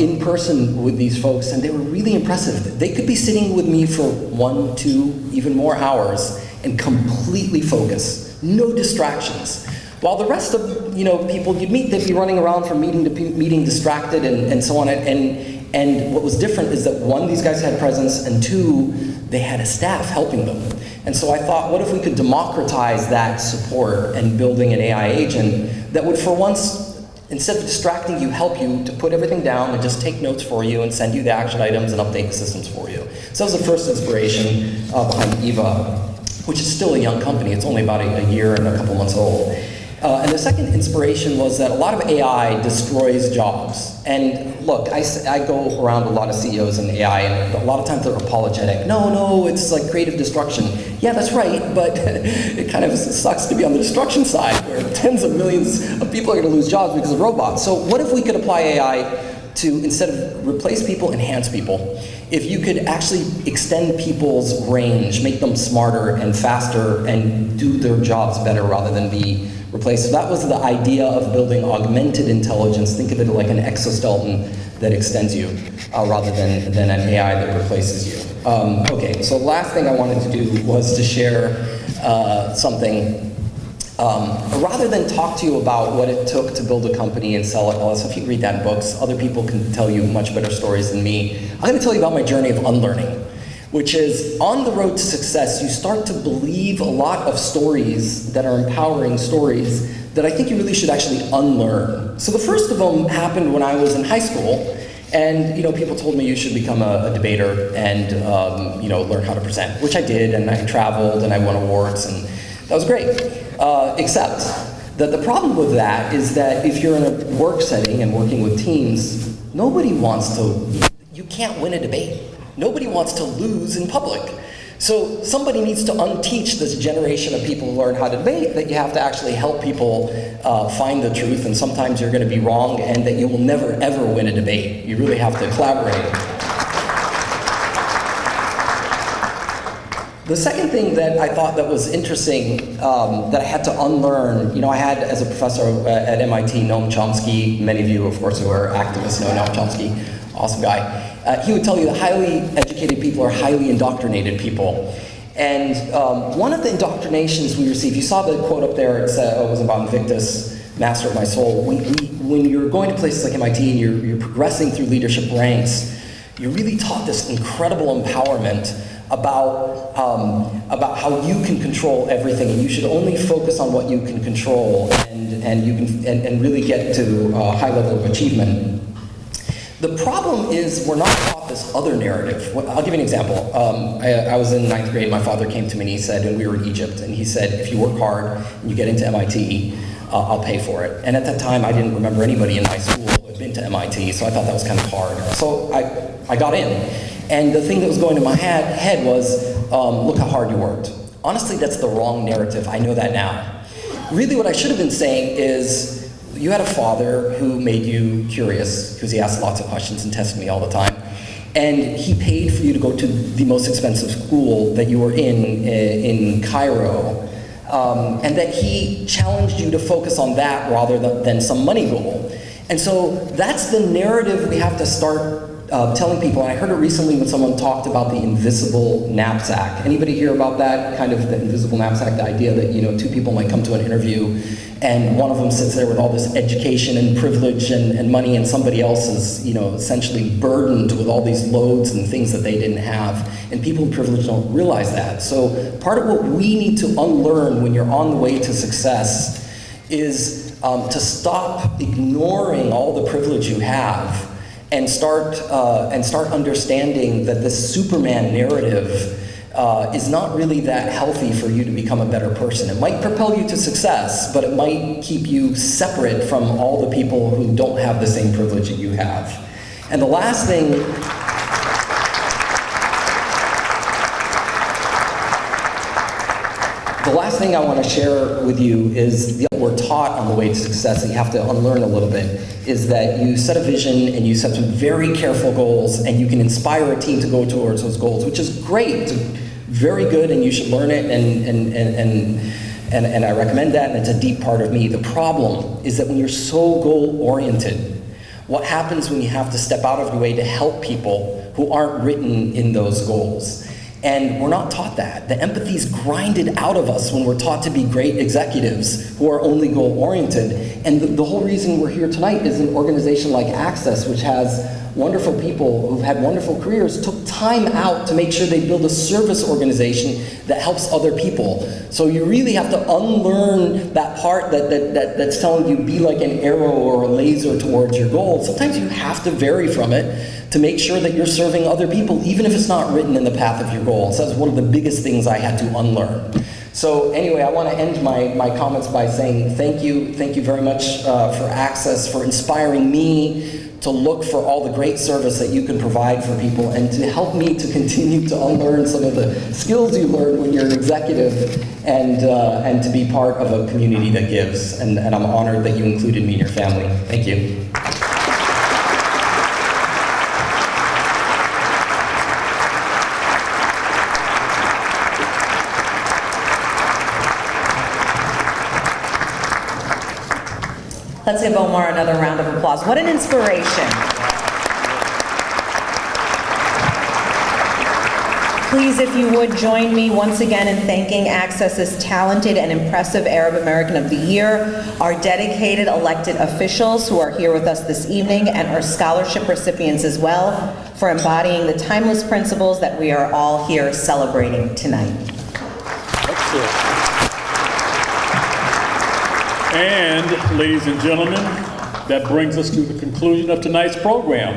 in person with these folks, and they were really impressive. They could be sitting with me for 1, 2, even more hours and completely focus, no distractions. While the rest of people you'd meet, they'd be running around from meeting to meeting, distracted and so on. And what was different is that one, these guys had presence, and two, they had a staff helping them. And so I thought, what if we could democratize that support and building an AI agent that would, for once, instead of distracting you, help you to put everything down and just take notes for you and send you the action items and update the systems for you. So that was the first inspiration behind Eva, which is still a young company. It's only about a year and a couple months old. And the second inspiration was that a lot of AI destroys jobs. And look, I go around a lot of CEOs in AI, and a lot of times they're apologetic. No, it's like creative destruction. Yeah, that's right, but it kind of sucks to be on the destruction side, where tens of millions of people are going to lose jobs because of robots. So what if we could apply AI to, instead of replace people, enhance people? If you could actually extend people's range, make them smarter and faster, and do their jobs better rather than be replaced. So that was the idea of building augmented intelligence. Think of it like an exoskeleton that extends you rather than an AI that replaces you. Okay, so the last thing I wanted to do was to share something. Rather than talk to you about what it took to build a company and sell it, all that stuff, you can read that in books. Other people can tell you much better stories than me. I'm going to tell you about my journey of unlearning, which is on the road to success, you start to believe a lot of stories that are empowering stories that I think you really should actually unlearn. So the first of them happened when I was in high school, and people told me you should become a debater and learn how to present, which I did, and I traveled and I won awards, and that was great. Except that the problem with that is that if you're in a work setting and working with teams, nobody wants to, you can't win a debate. Nobody wants to lose in public. So somebody needs to unteach this generation of people who learn how to debate that you have to actually help people find the truth, and sometimes you're going to be wrong, and that you will never ever win a debate. You really have to collaborate. The second thing that I thought that was interesting that I had to unlearn, I had as a professor at MIT, Noam Chomsky. Many of you, of course, who are activists know Noam Chomsky, awesome guy. He would tell you that highly educated people are highly indoctrinated people. And one of the indoctrinations we receive, you saw the quote up there, it was about Invictus, master of my soul. When you're going to places like MIT and you're progressing through leadership ranks, you're really taught this incredible empowerment about how you can control everything, and you should only focus on what you can control, and really get to a high level of achievement. The problem is we're not taught this other narrative. I'll give you an example. I was in 9th grade. My father came to me and he said, and we were in Egypt, and he said, if you work hard and you get into MIT, I'll pay for it. And at that time, I didn't remember anybody in my school who had been to MIT, so I thought that was kind of hard. So I got in. And the thing that was going in my head was, look how hard you worked. Honestly, that's the wrong narrative. I know that now. Really what I should have been saying is, you had a father who made you curious because he asked lots of questions and tested me all the time. And he paid for you to go to the most expensive school that you were in Cairo, and that he challenged you to focus on that rather than some money goal. And so that's the narrative we have to start telling people. And I heard it recently when someone talked about the invisible knapsack. Anybody hear about that, kind of the invisible knapsack, the idea that, you know, two people might come to an interview and one of them sits there with all this education and privilege and money, and somebody else is, you know, essentially burdened with all these loads and things that they didn't have. And people in privilege don't realize that. So part of what we need to unlearn when you're on the way to success is to stop ignoring all the privilege you have and start understanding that this Superman narrative is not really that healthy for you to become a better person. It might propel you to success, but it might keep you separate from all the people who don't have the same privilege that you have. And the last thing I want to share with you is that we're taught on the way to success, and you have to unlearn a little bit, is that you set a vision and you set some very careful goals, and you can inspire a team to go towards those goals, which is great, it's very good, and you should learn it, and I recommend that, and it's a deep part of me. The problem is that when you're so goal-oriented, what happens when you have to step out of your way to help people who aren't written in those goals? And we're not taught that. The empathy is grinded out of us when we're taught to be great executives who are only goal-oriented. And the whole reason we're here tonight is an organization like Access, which has wonderful people who've had wonderful careers, took time out to make sure they build a service organization that helps other people. So you really have to unlearn that part that's telling you be like an arrow or a laser towards your goal. Sometimes you have to vary from it to make sure that you're serving other people, even if it's not written in the path of your goal. So that's one of the biggest things I had to unlearn. So anyway, I want to end my comments by saying thank you very much for Access, for inspiring me to look for all the great service that you can provide for people, and to help me to continue to unlearn some of the skills you learn when you're an executive, and to be part of a community that gives. And I'm honored that you included me in your family. Thank you. Let's give Omar another round of applause. What an inspiration. Please, if you would, join me once again in thanking Access's talented and impressive Arab American of the Year, our dedicated elected officials who are here with us this evening, and our scholarship recipients as well, for embodying the timeless principles that we are all here celebrating tonight. Excellent. And, ladies and gentlemen, that brings us to the conclusion of tonight's program.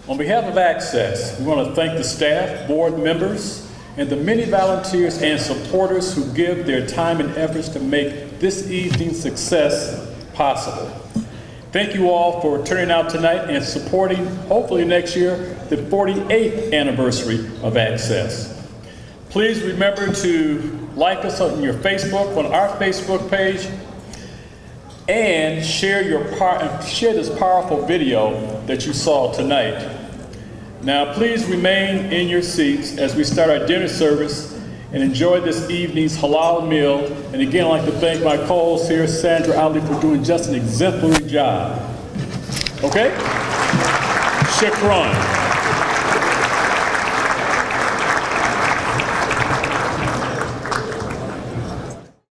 On behalf of Access, we want to thank the staff, board members, and the many volunteers and supporters who give their time and efforts to make this evening's success possible. Thank you all for turning out tonight and supporting, hopefully next year, the 48th anniversary of Access. Please remember to like us on your Facebook, on our Facebook page, and share this powerful video that you saw tonight. Now, please remain in your seats as we start our dinner service and enjoy this evening's halal meal. And again, I'd like to thank my co-host here, Sandra Ali, for doing just an exemplary job. Okay? Shukran.